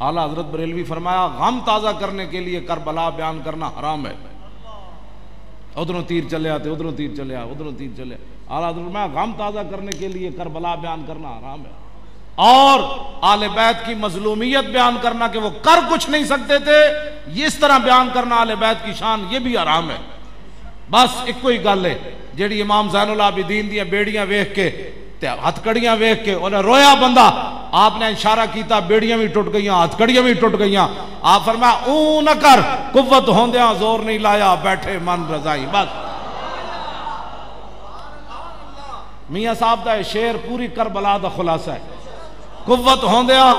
اعلیٰ حضرت بریلوی فرمایا غم تازہ کرنے کے لیے کربلا بیان کرنا حرام ہے. ادھروں تیر چلے آتے, ادھروں تیر چلے آ, ادھروں تیر چلے. اعلیٰ حضرت فرمایا غم تازہ کرنے کے لیے کربلا بیان کرنا حرام ہے. اور آل بیت کی مظلومیت بیان کرنا کہ وہ کر کچھ نہیں سکتے تھے, یہ اس طرح بیان کرنا آل بیت کی شان, یہ بھی حرام ہے. بس ایک کوئی گل ہے جیڑی امام زین العابدین دیاں بیڑیاں ویکھ کے تے ہتھ کڑیاں ویکھ کے انہیں رویا بندہ, آپ نے اشارہ کیتا بیڑیاں بھی ٹوٹ گئیاں, ہتھ کڑیاں بھی ٹوٹ گئیاں. آپ فرمایا اون نہ کر, قوت ہوندیاں زور نہیں لایا, بیٹھے من رضائی. بس میاں صاحب دا شعر پوری کربلا دا خلاصہ ہے. قوت ہوندیاں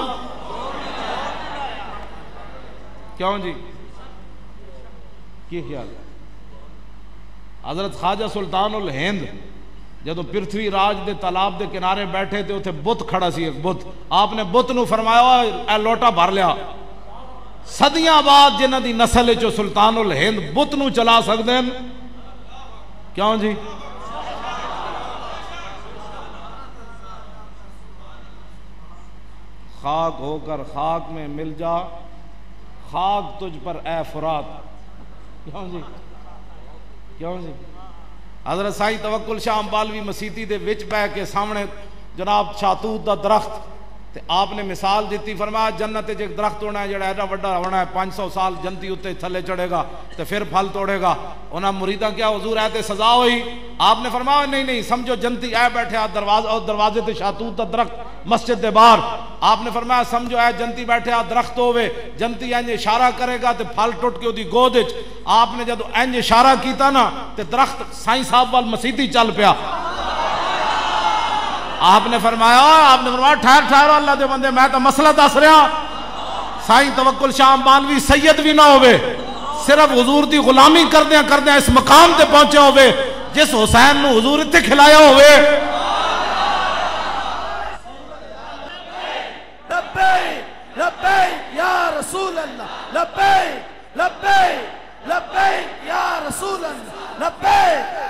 کیوں جی, کی خیال ہے؟ حضرت خواجہ سلطان الہند جدو پرتھوی راج دے تالاب دے کنارے بیٹھے تھے, اتھے بت کھڑا سی ایک بت. آپ نے بت نو فرمایا اے لوٹا بھر لیا. صدیاں بعد جنہ دی نسل چو سلطان الہند بت نو چلا سکتے ہیں. کیوں جی؟ خاک ہو کر خاک میں مل جا, خاک تجھ پر اے فرات. کیوں جی؟ کیوں جی؟ حضرت سائی توکل شاہ امبالوی مسیتی دے وچ بہ کے سامنے جناب شاتوت دا درخت تے آپ نے مثال دیتی, فرمایا جنت وچ ایک درخت ہونا ہے جڑا ایڈا وڈا ہونا ہے, 500 سال جنتی اتے تھلے چڑھے گا تے پھر پھل توڑے گا. انہاں مریداں کیا حضور ہے تے سزا ہوئی؟ آپ نے فرمایا نہیں نہیں, سمجھو جنتی اے بیٹھے آ دروازے تے شاتوت دا درخت مسجد دے باہر. آپ نے فرمایا سمجھو اے جنتی بیٹھے آ درخت ہوئے, جنتی انج اشارہ کرے گا تے پھل ٹوٹ کے اودی گود وچ. آپ نے جدو انج اشارہ کیتا نا تے درخت سائیں صاحب وال مسیتی چل پیا. آپ نے فرمایا ٹھہر ٹھہر اللہ دے بندے, میں تو مسئلہ دس رہا. سائیں توکل شاہ امبالوی سید بھی نہ ہوئے, صرف حضور دی غلامی کردیاں اس مقام تے پہنچے ہوئے جس حسین نو حضور اتنے کھلایا ہوئے. لبیک لبیک یا رسول اللہ, لبیک لبیک لبیک یا رسول اللہ, لبیک